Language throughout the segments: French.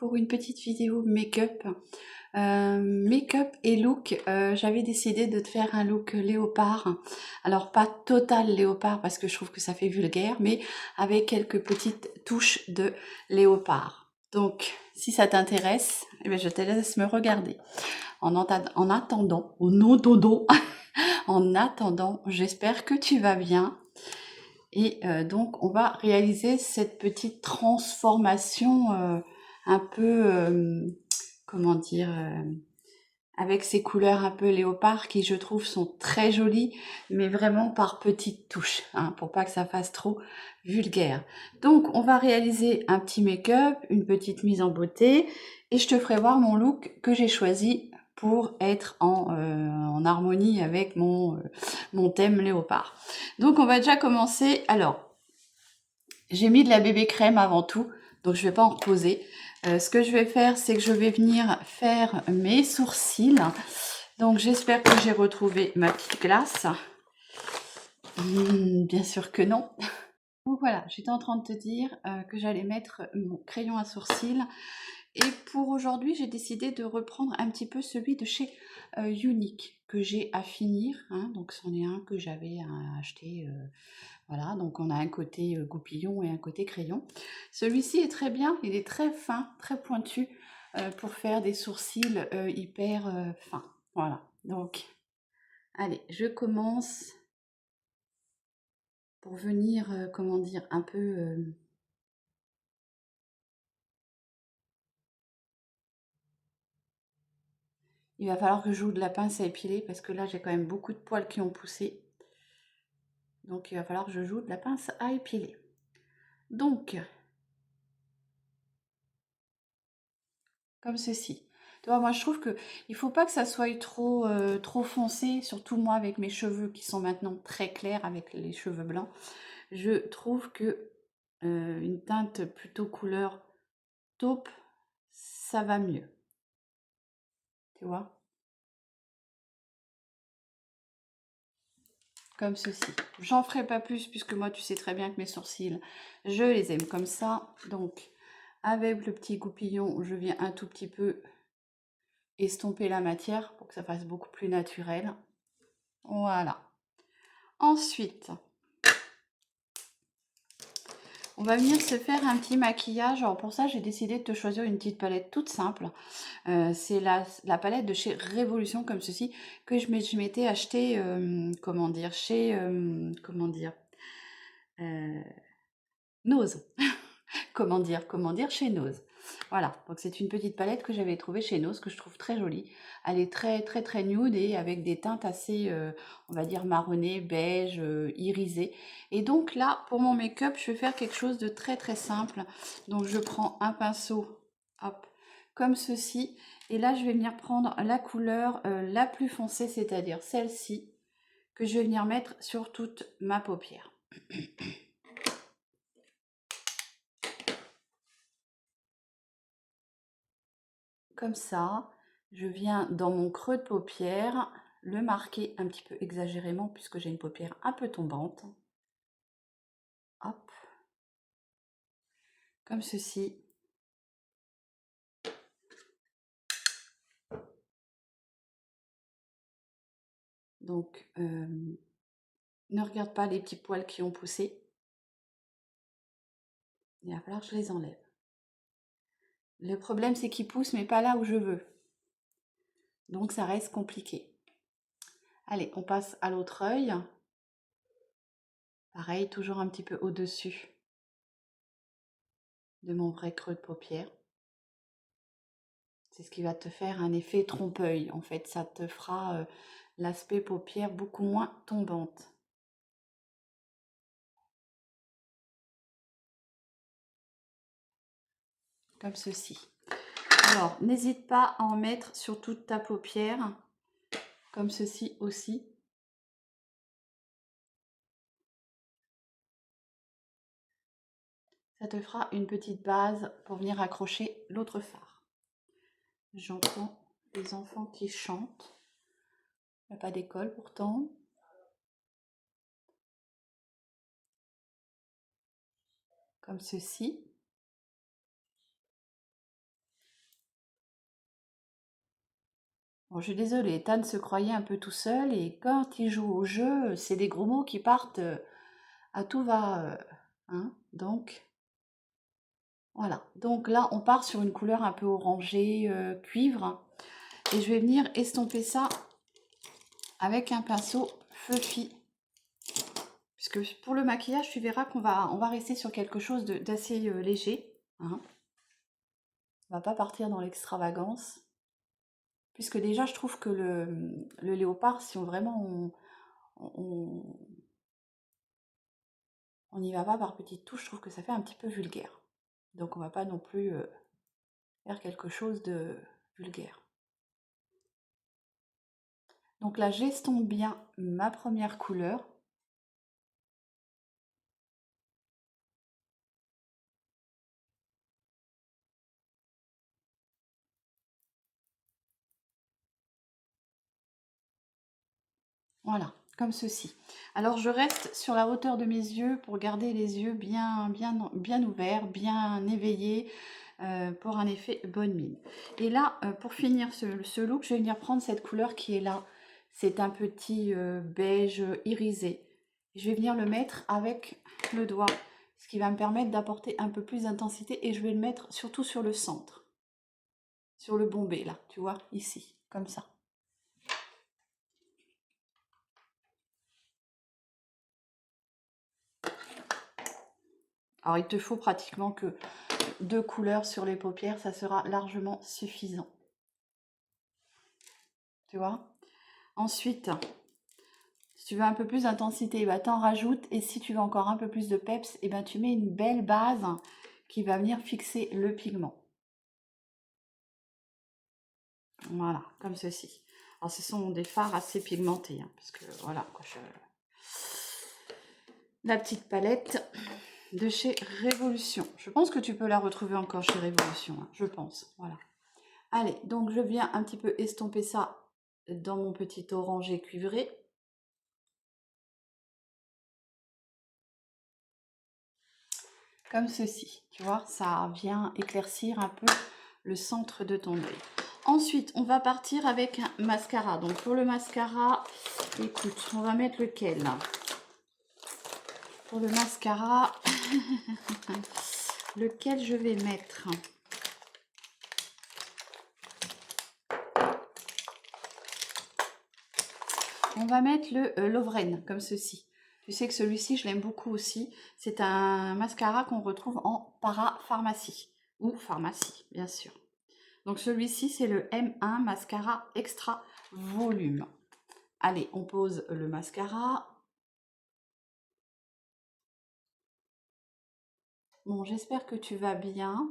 pour une petite vidéo make-up. Make-up et look, j'avais décidé de te faire un look léopard. Alors pas total léopard parce que je trouve que ça fait vulgaire, mais avec quelques petites touches de léopard. Donc si ça t'intéresse, eh bien, je te laisse me regarder. En attendant, au nom dodo, en attendant, j'espère que tu vas bien. Et donc, on va réaliser cette petite transformation un peu, comment dire, avec ces couleurs un peu léopard qui, je trouve, sont très jolies, mais vraiment par petites touches, hein, pour pas que ça fasse trop vulgaire. Donc, on va réaliser un petit make-up, une petite mise en beauté, et je te ferai voir mon look que j'ai choisi pour être en harmonie avec mon thème léopard. Donc, on va déjà commencer. Alors, j'ai mis de la bébé crème avant tout, donc je vais pas en reposer. Ce que je vais faire, c'est que je vais venir faire mes sourcils. Donc j'espère que j'ai retrouvé ma petite glace. Bien sûr que non. Donc voilà, j'étais en train de te dire que j'allais mettre mon crayon à sourcils. Et pour aujourd'hui, j'ai décidé de reprendre un petit peu celui de chez Unique que j'ai à finir. Hein. Donc c'en est un que j'avais acheté. Voilà, donc on a un côté goupillon et un côté crayon. Celui-ci est très bien, il est très fin, très pointu pour faire des sourcils hyper fins. Voilà, donc allez, je commence pour venir, comment dire, un peu... il va falloir que je joue de la pince à épiler parce que là j'ai quand même beaucoup de poils qui ont poussé. Donc il va falloir que je joue de la pince à épiler. Donc, comme ceci. Tu vois, moi je trouve que il faut pas que ça soit trop foncé, surtout moi avec mes cheveux qui sont maintenant très clairs avec les cheveux blancs. Je trouve que une teinte plutôt couleur taupe, ça va mieux. Tu vois? Comme ceci. J'en ferai pas plus puisque moi tu sais très bien que mes sourcils, je les aime comme ça. Donc avec le petit goupillon, je viens un tout petit peu estomper la matière pour que ça fasse beaucoup plus naturel. Voilà. Ensuite, on va venir se faire un petit maquillage. Alors pour ça, j'ai décidé de te choisir une petite palette toute simple. C'est la palette de chez Révolution comme ceci que je m'étais acheté, comment dire, chez, euh, Nose. comment dire, chez Nose. Voilà, donc c'est une petite palette que j'avais trouvée chez Nose, que je trouve très jolie. Elle est très très très nude et avec des teintes assez, on va dire, marronnées, beige, irisées. Et donc là, pour mon make-up, je vais faire quelque chose de très très simple. Donc je prends un pinceau, hop, comme ceci. Et là, je vais venir prendre la couleur la plus foncée, c'est-à-dire celle-ci, que je vais venir mettre sur toute ma paupière. Comme ça, je viens dans mon creux de paupière le marquer un petit peu exagérément puisque j'ai une paupière un peu tombante. Hop, comme ceci. Donc, ne regarde pas les petits poils qui ont poussé. Il va falloir que je les enlève. Le problème, c'est qu'ils poussent, mais pas là où je veux. Donc, ça reste compliqué. Allez, on passe à l'autre œil. Pareil, toujours un petit peu au-dessus de mon vrai creux de paupière. C'est ce qui va te faire un effet trompe-œil. En fait, ça te fera l'aspect paupière beaucoup moins tombante. Comme ceci. Alors, n'hésite pas à en mettre sur toute ta paupière, comme ceci aussi. Ça te fera une petite base pour venir accrocher l'autre fard. J'entends les enfants qui chantent. Il n'y a pas d'école pourtant. Comme ceci. Bon, je suis désolée, Tan se croyait un peu tout seul et quand il joue au jeu, c'est des gros mots qui partent à tout va. Hein. Donc, voilà. Donc là, on part sur une couleur un peu orangée, cuivre. Et je vais venir estomper ça avec un pinceau Fluffy. Puisque pour le maquillage, tu verras qu'on va rester sur quelque chose d'assez léger. Hein. On va pas partir dans l'extravagance. Puisque déjà, je trouve que le léopard, si on on n'y va pas par petites touches, je trouve que ça fait un petit peu vulgaire. Donc on va pas non plus faire quelque chose de vulgaire. Donc là, j'estompe bien ma première couleur. Voilà, comme ceci. Alors je reste sur la hauteur de mes yeux pour garder les yeux bien ouverts, bien éveillés, pour un effet bonne mine. Et là, pour finir ce look, je vais venir prendre cette couleur qui est là. C'est un petit beige irisé. Je vais venir le mettre avec le doigt, ce qui va me permettre d'apporter un peu plus d'intensité et je vais le mettre surtout sur le centre, sur le bombé là, tu vois, ici, comme ça. Alors il te faut pratiquement que 2 couleurs sur les paupières, ça sera largement suffisant. Tu vois? Ensuite, si tu veux un peu plus d'intensité, bah, t'en rajoutes. Et si tu veux encore un peu plus de peps, et ben tu mets une belle base qui va venir fixer le pigment. Voilà, comme ceci. Alors ce sont des fards assez pigmentés, hein, parce que voilà, quoi, la petite palette de chez Révolution. Je pense que tu peux la retrouver encore chez Révolution, hein, je pense. Voilà. Allez, donc je viens un petit peu estomper ça dans mon petit orangé cuivré. Comme ceci, tu vois, ça vient éclaircir un peu le centre de ton œil. Ensuite, on va partir avec un mascara. Donc pour le mascara, écoute, on va mettre lequel? Pour le mascara, lequel je vais mettre? On va mettre le Lovren, comme ceci. Tu sais que celui-ci, je l'aime beaucoup aussi. C'est un mascara qu'on retrouve en parapharmacie. Ou pharmacie, bien sûr. Donc celui-ci, c'est le M1 Mascara Extra Volume. Allez, on pose le mascara. Bon, j'espère que tu vas bien,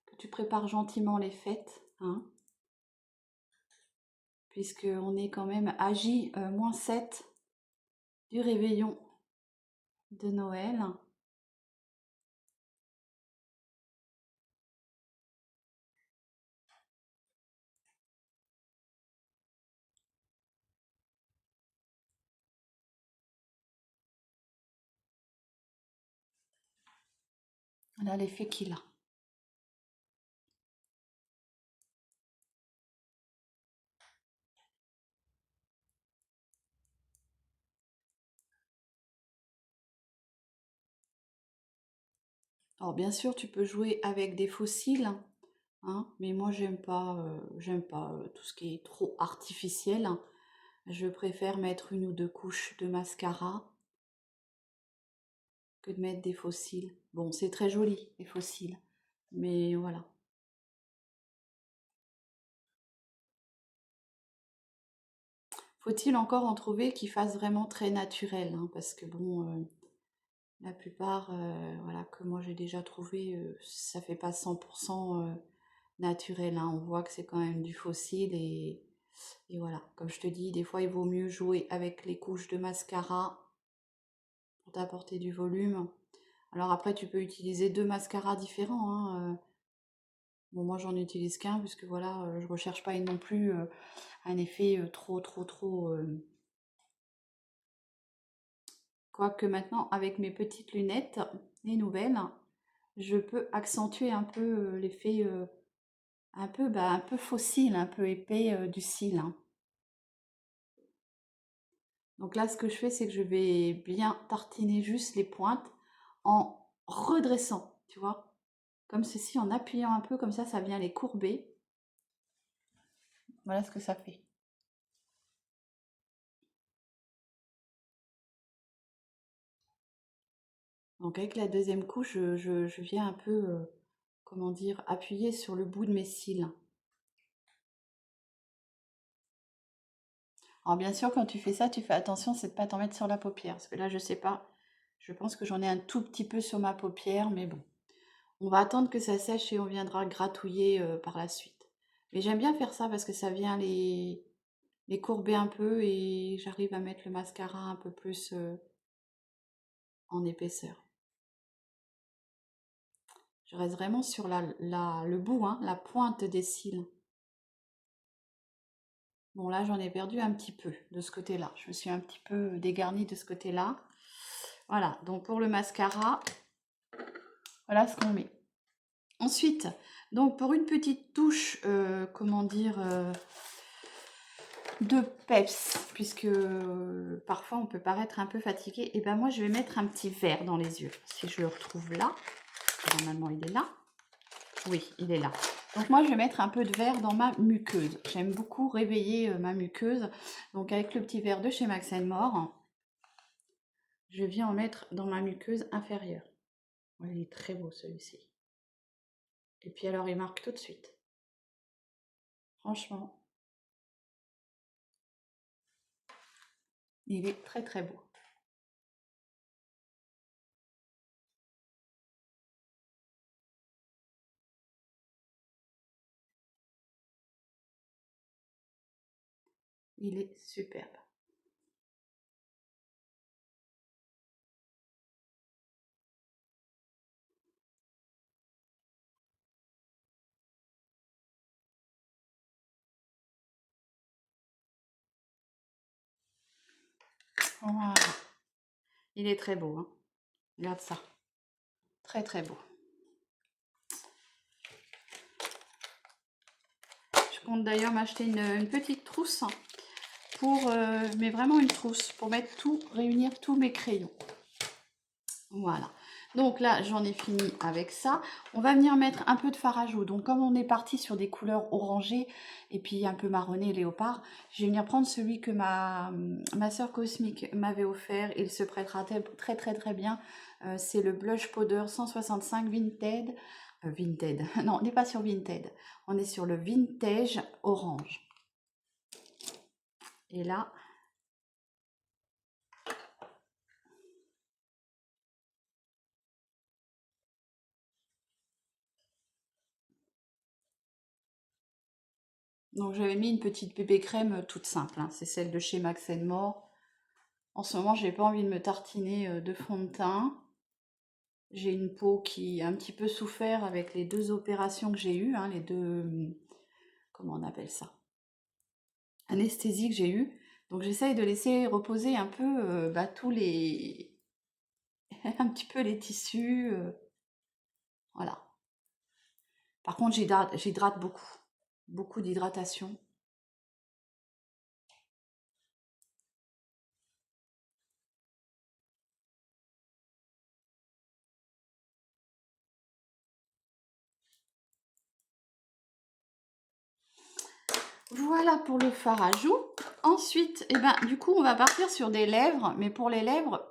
que tu prépares gentiment les fêtes, hein, puisqu'on est quand même à J-7 du réveillon de Noël. Voilà l'effet qu'il a. Alors bien sûr, tu peux jouer avec des fossiles, hein, mais moi j'aime pas tout ce qui est trop artificiel. Je préfère mettre 1 ou 2 couches de mascara que de mettre des fossiles. Bon, c'est très joli, les fossiles, mais voilà. Faut-il encore en trouver qui fassent vraiment très naturel, hein, parce que bon, la plupart, voilà, que moi j'ai déjà trouvé, ça fait pas 100% naturel, hein. On voit que c'est quand même du fossile et voilà. Comme je te dis, des fois il vaut mieux jouer avec les couches de mascara pour t'apporter du volume. Alors après, tu peux utiliser 2 mascaras différents, hein. Bon, moi j'en utilise qu'un puisque voilà, je recherche pas non plus un effet trop. Quoique maintenant, avec mes petites lunettes, les nouvelles, je peux accentuer un peu l'effet un peu faux cils, un peu épais du cil, hein. Donc là, ce que je fais, c'est que je vais bien tartiner juste les pointes en redressant, tu vois, comme ceci, en appuyant un peu, comme ça vient les courber. Voilà ce que ça fait. Donc avec la deuxième couche, je viens un peu, comment dire, appuyer sur le bout de mes cils. Alors bien sûr, quand tu fais ça, tu fais attention, c'est de pas t'en mettre sur la paupière, parce que là, je sais pas, je pense que j'en ai un tout petit peu sur ma paupière, mais bon. On va attendre que ça sèche et on viendra gratouiller par la suite. Mais j'aime bien faire ça parce que ça vient les courber un peu et j'arrive à mettre le mascara un peu plus en épaisseur. Je reste vraiment sur le bout, hein, la pointe des cils. Bon, là, j'en ai perdu un petit peu de ce côté-là. Je me suis un petit peu dégarnie de ce côté-là. Voilà, donc pour le mascara, voilà ce qu'on met. Ensuite, donc pour une petite touche, comment dire, de peps, puisque parfois on peut paraître un peu fatigué, et ben moi je vais mettre un petit vert dans les yeux. Si je le retrouve là, normalement il est là. Oui, il est là. Donc moi je vais mettre un peu de vert dans ma muqueuse. J'aime beaucoup réveiller ma muqueuse. Donc avec le petit vert de chez Max More, je viens en mettre dans ma muqueuse inférieure. Ouais, il est très beau celui-ci. Et puis alors il marque tout de suite. Franchement, il est très très beau. Il est superbe. Voilà. Il est très beau, hein. Regarde ça. Très très beau. Je compte d'ailleurs m'acheter une petite trousse pour, mais vraiment une trousse pour mettre tout, réunir tous mes crayons. Voilà. Donc là, j'en ai fini avec ça. On va venir mettre un peu de fard à joues. Donc comme on est parti sur des couleurs orangées et puis un peu marronné léopard, je vais venir prendre celui que ma soeur Cosmique m'avait offert. Il se prêtera très très très bien. C'est le Blush Powder 165 Vinted. Vinted. Non, on n'est pas sur Vinted. On est sur le Vintage Orange. Et là, donc j'avais mis une petite bébé crème toute simple, hein. C'est celle de chez Max More. En ce moment, j'ai pas envie de me tartiner de fond de teint. J'ai une peau qui a un petit peu souffert avec les deux opérations que j'ai eues, hein, les deux, comment on appelle ça? Anesthésie que j'ai eues. Donc j'essaye de laisser reposer un peu tous les... un petit peu les tissus. Voilà. Par contre, j'hydrate beaucoup. Beaucoup d'hydratation. Voilà pour le fard à joues. Ensuite, eh ben, du coup, on va partir sur des lèvres. Mais pour les lèvres,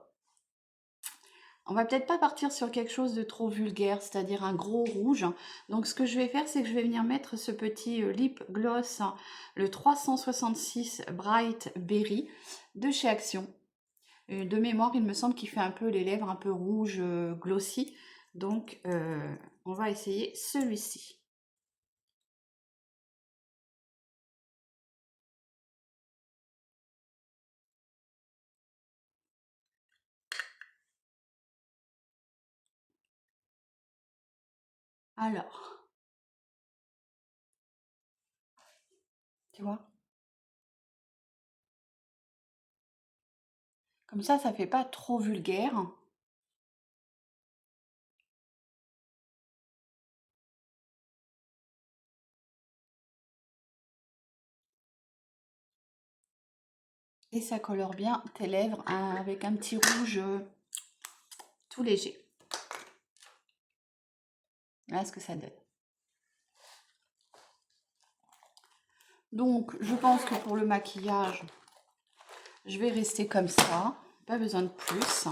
on va peut-être pas partir sur quelque chose de trop vulgaire, c'est-à-dire un gros rouge. Donc ce que je vais faire, c'est que je vais venir mettre ce petit lip gloss, hein, le 366 Bright Berry de chez Action. De mémoire, il me semble qu'il fait un peu les lèvres un peu rouges, glossy. Donc on va essayer celui-ci. Alors, tu vois, comme ça fait pas trop vulgaire. Et ça colore bien tes lèvres hein, avec un petit rouge tout léger. Voilà ce que ça donne. Donc, je pense que pour le maquillage, je vais rester comme ça. Pas besoin de plus.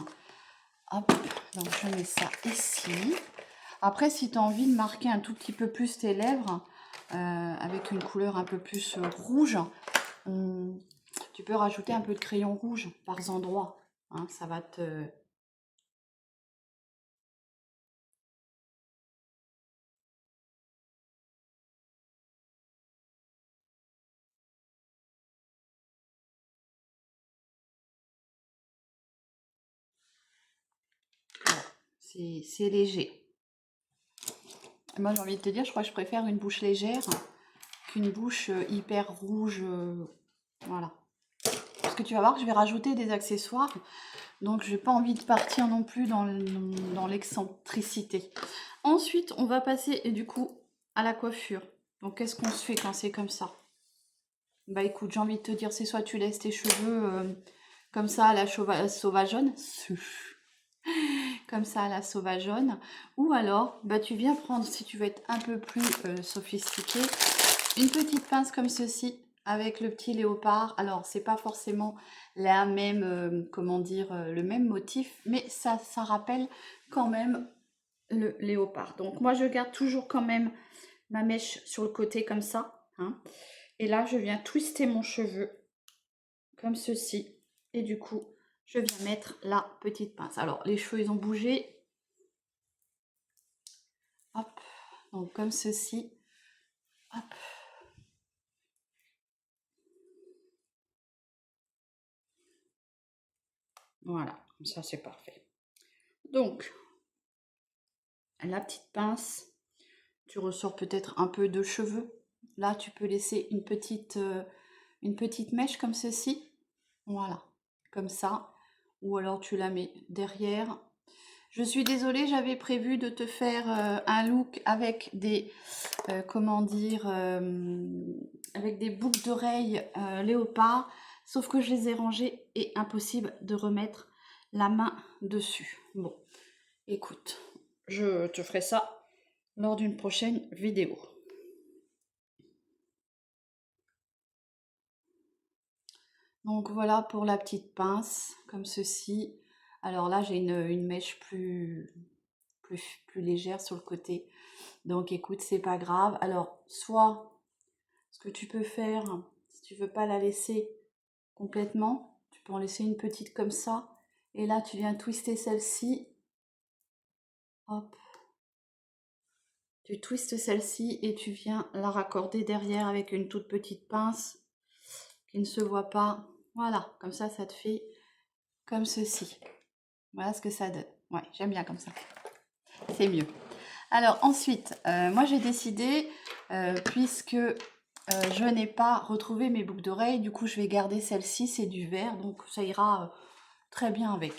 Hop, donc je mets ça ici. Après, si tu as envie de marquer un tout petit peu plus tes lèvres, avec une couleur un peu plus rouge, tu peux rajouter un peu de crayon rouge par endroits. Hein, ça va te... C'est léger. Moi, j'ai envie de te dire, je crois que je préfère une bouche légère qu'une bouche hyper rouge. Voilà. Parce que tu vas voir que je vais rajouter des accessoires. Donc, je n'ai pas envie de partir non plus dans l'excentricité. Ensuite, on va passer du coup à la coiffure. Donc, qu'est-ce qu'on se fait quand c'est comme ça? Bah écoute, j'ai envie de te dire, c'est soit tu laisses tes cheveux comme ça à la sauvageonne. Comme ça à la sauvageonne, ou alors bah, tu viens prendre, si tu veux être un peu plus sophistiqué, une petite pince comme ceci avec le petit léopard. Alors c'est pas forcément la même, comment dire, le même motif, mais ça rappelle quand même le léopard. Donc moi je garde toujours quand même ma mèche sur le côté comme ça, hein. Et là je viens twister mon cheveu comme ceci, et du coup je viens mettre la petite pince. Alors, les cheveux, ils ont bougé. Hop, donc comme ceci. Hop. Voilà, comme ça, c'est parfait. Donc, la petite pince, tu ressors peut-être un peu de cheveux. Là, tu peux laisser une petite mèche comme ceci. Voilà, comme ça. Ou alors, tu la mets derrière. Je suis désolée, j'avais prévu de te faire un look avec des, comment dire, avec des boucles d'oreilles léopard, sauf que je les ai rangées et impossible de remettre la main dessus. Bon, écoute, je te ferai ça lors d'une prochaine vidéo. Donc voilà pour la petite pince, comme ceci. Alors là, j'ai une mèche plus légère sur le côté. Donc écoute, c'est pas grave. Alors, soit ce que tu peux faire, si tu veux pas la laisser complètement, tu peux en laisser une petite comme ça. Et là, tu viens twister celle-ci. Hop. Tu twistes celle-ci et tu viens la raccorder derrière avec une toute petite pince qui ne se voit pas. Voilà, comme ça te fait comme ceci. Voilà ce que ça donne. Ouais, j'aime bien comme ça. C'est mieux. Alors ensuite, moi j'ai décidé, puisque je n'ai pas retrouvé mes boucles d'oreilles, du coup je vais garder celle-ci, c'est du vert, donc ça ira très bien avec.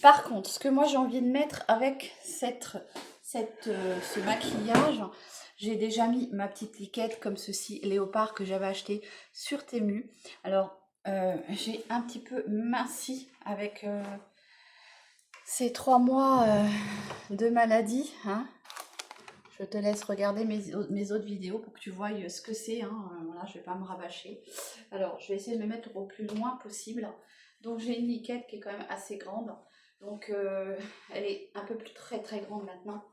Par contre, ce que moi j'ai envie de mettre avec ce maquillage, j'ai déjà mis ma petite liquette comme ceci, léopard, que j'avais acheté sur Temu. Alors, j'ai un petit peu minci avec ces 3 mois de maladie, hein. Je te laisse regarder mes autres vidéos pour que tu vois ce que c'est, hein. Voilà, je vais pas me rabâcher. Alors, je vais essayer de me mettre au plus loin possible. Donc, j'ai une liquette qui est quand même assez grande. Donc, elle est un peu plus très grande maintenant.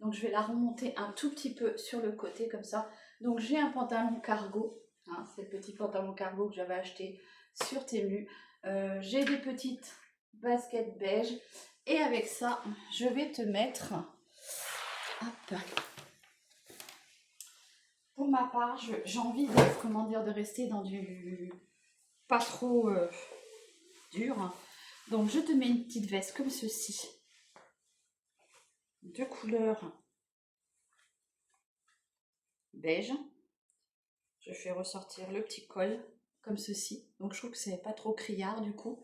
Donc, je vais la remonter un tout petit peu sur le côté comme ça. Donc, j'ai un pantalon cargo. Hein, c'est le petit pantalon cargo que j'avais acheté sur Temu. J'ai des petites baskets beige. Et avec ça, je vais te mettre... Hop. Pour ma part, j'ai envie de, comment dire, de rester dans du pas trop dur. Donc je te mets une petite veste comme ceci, de couleur beige. Je fais ressortir le petit col comme ceci. Donc je trouve que c'est pas trop criard du coup.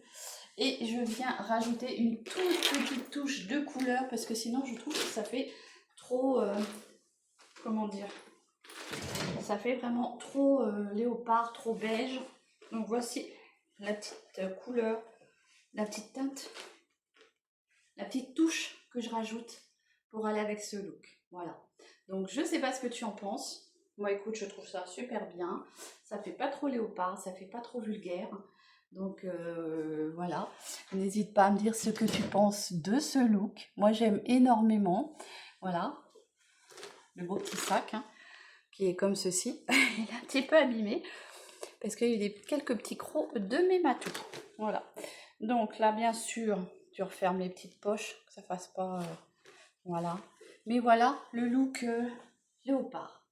Et je viens rajouter une toute petite touche de couleur parce que sinon je trouve que ça fait trop, comment dire, ça fait vraiment trop léopard, trop beige. Donc voici la petite couleur, la petite teinte, la petite touche que je rajoute pour aller avec ce look. Voilà. Donc je sais pas ce que tu en penses. Moi écoute, je trouve ça super bien. Ça fait pas trop léopard, ça fait pas trop vulgaire. Donc voilà. N'hésite pas à me dire ce que tu penses de ce look. Moi j'aime énormément. Voilà. Le beau petit sac hein, qui est comme ceci. Il est un petit peu abîmé parce qu'il y a quelques petits crocs de mes matous. Voilà. Donc là bien sûr, tu refermes les petites poches, que ça fasse pas... voilà. Mais voilà le look léopard.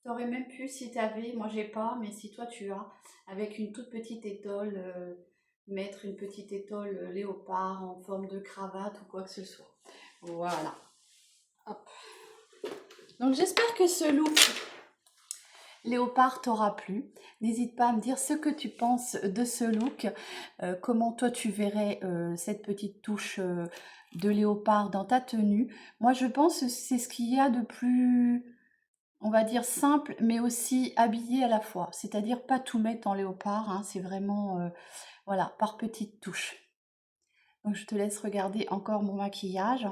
Tu aurais même pu, si tu avais, moi j'ai pas, mais si toi tu as, avec une toute petite étole, mettre une petite étole léopard en forme de cravate ou quoi que ce soit. Voilà. Hop. Donc j'espère que ce look léopard t'aura plu. N'hésite pas à me dire ce que tu penses de ce look, comment toi tu verrais cette petite touche de léopard dans ta tenue. Moi je pense que c'est ce qu'il y a de plus, on va dire simple, mais aussi habillé à la fois. C'est-à-dire pas tout mettre en léopard, hein, c'est vraiment, voilà, par petites touches. Donc je te laisse regarder encore mon maquillage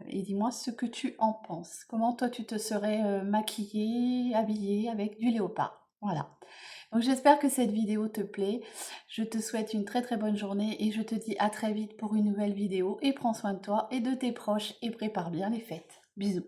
et dis-moi ce que tu en penses. Comment toi tu te serais maquillée, habillée avec du léopard. Voilà. Donc j'espère que cette vidéo te plaît. Je te souhaite une très très bonne journée et je te dis à très vite pour une nouvelle vidéo. Et prends soin de toi et de tes proches et prépare bien les fêtes. Bisous.